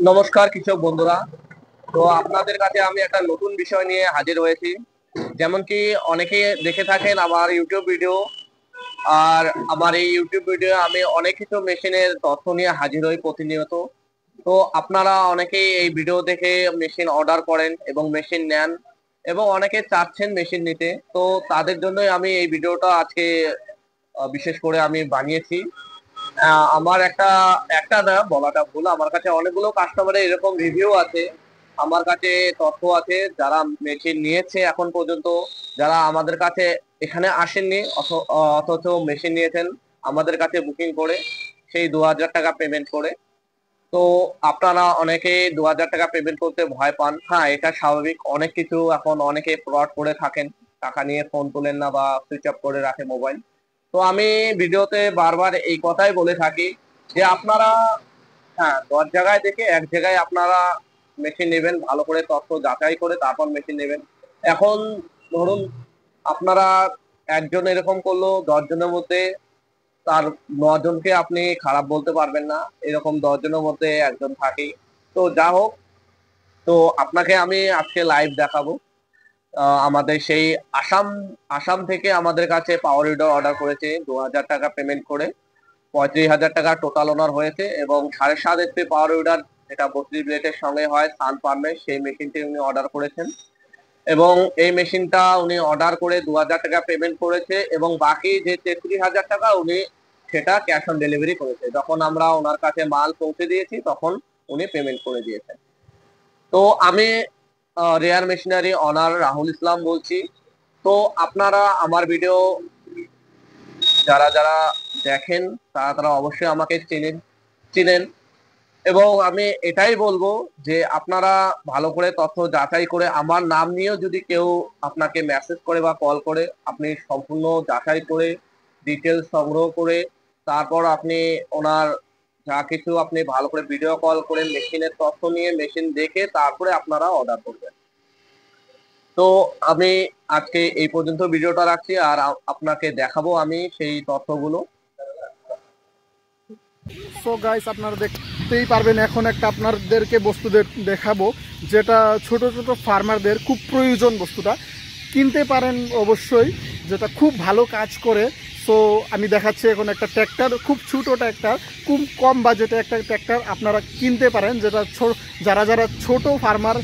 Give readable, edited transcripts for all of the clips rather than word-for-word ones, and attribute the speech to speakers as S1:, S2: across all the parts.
S1: নমস্কার কৃষক বন্ধুরা। তো আপনাদের কাছে আমি একটা নতুন বিষয় নিয়ে হাজির হয়েছি। যেমন কি অনেকে দেখে থাকেন আমার ইউটিউব ভিডিও। আর আমার এই ইউটিউব ভিডিও আমি অনেক কিছু মেশিনের তথ্য নিয়ে হাজির হই প্রতিনিয়ত। তো আপনারা অনেকেই এই ভিডিও দেখে মেশিন অর্ডার করেন এবং মেশিন নেন, এবং অনেকে চাচ্ছেন মেশিন নিতে। তো তাদের জন্যই আমি এই ভিডিওটা আজকে বিশেষ করে আমি বানিয়েছি। আমার একটা একটা না বলাটা ভুল, আমার কাছে অনেকগুলো কাস্টমারের এরকম রিভিউ আছে, আমার কাছে তথ্য আছে যারা মেশিন নিয়েছে এখন পর্যন্ত, যারা আমাদের কাছে এখানে আসেননি অথচ মেশিন নিয়েছেন আমাদের কাছে বুকিং করে, সেই 2000 টাকা পেমেন্ট করে। তো আপনারা অনেকে 2000 টাকা পেমেন্ট করতে ভয় পান। হ্যাঁ, এটা স্বাভাবিক। অনেক কিছু এখন অনেকে ফ্রড করে থাকেন, টাকা নিয়ে ফোন তোলেন না বা সুইচ অফ করে রাখে মোবাইল। তো আমি ভিডিওতে বারবার এই কথাই বলে থাকি যে আপনারা, হ্যাঁ, 10 জায়গায় দেখে এক জায়গায় আপনারা মেশিন নেবেন, ভালো করে তথ্য যাচাই করে তারপর মেশিন নেবেন। এখন ধরুন আপনারা একজন এরকম করলো, 10 জনের মধ্যে তার 9 জনকে আপনি খারাপ বলতে পারবেন না, এরকম 10 জনের মধ্যে একজন থাকেই। তো যা হোক, তো আপনাকে আমি আজকে লাইভ দেখাবো। আমাদের সেই আসাম আসাম থেকে আমাদের কাছে পাওয়ার উইডার অর্ডার করেছে 2000 টাকা পেমেন্ট করে। 35,000 টাকা টোটাল ওনার হয়েছে, এবং 7.5 HP পাওয়ার উইডার, যেটা 32 ব্লেডের সঙ্গে হয় সান ফার্মে, সেই মেশিনটি উনি অর্ডার করেছেন। এবং এই মেশিনটা উনি অর্ডার করে 2000 টাকা পেমেন্ট করেছে, এবং বাকি যে 33,000 টাকা উনি সেটা ক্যাশ অন ডেলিভারি করেছে। যখন আমরা ওনার কাছে মাল পৌঁছে দিয়েছি তখন উনি পেমেন্ট করে দিয়েছেন। তো আমি রেয়ার মেশিনারি অনার রাহুল ইসলাম বলছি। তো আপনারা আমার ভিডিও যারা যারা দেখেন তারা তারা অবশ্যই আমাকে চিনেন। এবং আমি এটাই বলবো যে আপনারা ভালো করে তথ্য যাচাই করে, আমার নাম নিয়েও যদি কেউ আপনাকে মেসেজ করে বা কল করে, আপনি সম্পূর্ণ যাচাই করে ডিটেলস সংগ্রহ করে তারপর আপনি ওনার যা কিছু আপনি ভালো করে ভিডিও কল করে মেশিনের তথ্য নিয়ে মেশিন দেখে তারপরে আপনারা অর্ডার করবেন। তো আমি আজকে এই পর্যন্ত ভিডিওটা রাখছি, আর আপনাকে দেখাবো আমি সেই তথ্যগুলো।
S2: সো গাইস, আপনারা দেখতেই পারবেন এখন একটা আপনাদেরকে বস্তু দেখাবো, যেটা ছোট ছোট ফার্মারদের খুব প্রয়োজন। বস্তুটা কিনতে পারেন অবশ্যই, যেটা খুব ভালো কাজ করে। সো আমি দেখাচ্ছি এখন একটা ট্র্যাক্টর, খুব ছোটো ট্র্যাক্টর, খুব কম বাজেটে একটা ট্র্যাক্টর আপনারা কিনতে পারেন, যেটা যারা যারা ছোট ফার্মার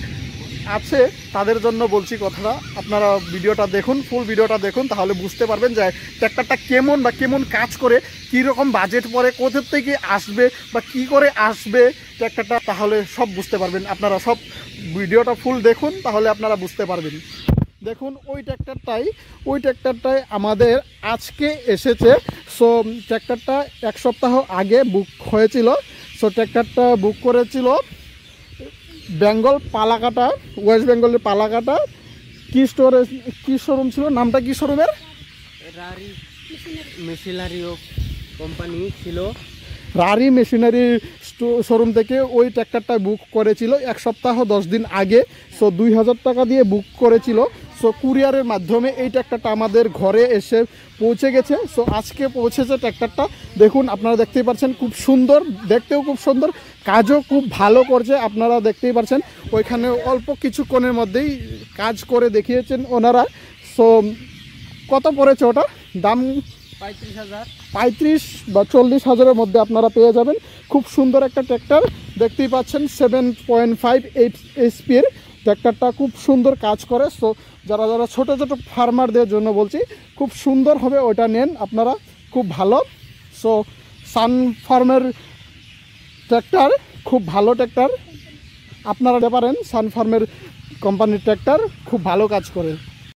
S2: আছে তাদের জন্য বলছি কথাটা। আপনারা ভিডিওটা দেখুন, ফুল ভিডিওটা দেখুন, তাহলে বুঝতে পারবেন যে ট্র্যাক্টরটা কেমন বা কেমন কাজ করে, কীরকম বাজেট পরে, কোথা থেকে আসবে বা কি করে আসবে ট্র্যাক্টরটা, তাহলে সব বুঝতে পারবেন। আপনারা সব ভিডিওটা ফুল দেখুন, তাহলে আপনারা বুঝতে পারবেন। দেখুন ওই ট্র্যাক্টরটাই আমাদের আজকে এসেছে। সো ট্র্যাক্টরটা এক সপ্তাহ আগে বুক হয়েছিল। সো ট্র্যাক্টরটা বুক করেছিল বেঙ্গল পালাকাটা, ওয়েস্ট বেঙ্গলের পালাকাটা। কি শোরুম ছিল, নামটা কি শোরুমের?
S3: রারি মেশিনারি কোম্পানি ছিল।
S2: রারি মেশিনারি শোরুম থেকে ওই ট্র্যাক্টরটা বুক করেছিল এক সপ্তাহ 10 দিন আগে। সো 2000 টাকা দিয়ে বুক করেছিল। সো কুরিয়ারের মাধ্যমে এই ট্র্যাক্টরটা আমাদের ঘরে এসে পৌঁছে গেছে। সো আজকে পৌঁছেছে ট্র্যাক্টরটা। দেখুন, আপনারা দেখতেই পাচ্ছেন, খুব সুন্দর, দেখতেও খুব সুন্দর, কাজও খুব ভালো করছে। আপনারা দেখতেই পাচ্ছেন ওইখানে অল্প কিছুক্ষণের মধ্যেই কাজ করে দেখিয়েছেন ওনারা। সো কত পড়েছে ওটা দাম?
S3: 35,000
S2: বা 40,000-এর মধ্যে আপনারা পেয়ে যাবেন। খুব সুন্দর একটা ট্র্যাক্টর, দেখতেই পাচ্ছেন 7.5 HP-এর ট্র্যাক্টরটা খুব সুন্দর কাজ করে। সো যারা যারা ছোটো ছোটো ফার্মারদের জন্য বলছি, খুব সুন্দর হবে, ওটা নেন আপনারা, খুব ভালো। সো সান ফার্মের ট্র্যাক্টর, খুব ভালো ট্র্যাক্টর, আপনারা নিতে পারেন। সান ফার্মের কোম্পানির ট্র্যাক্টর খুব ভালো কাজ করে।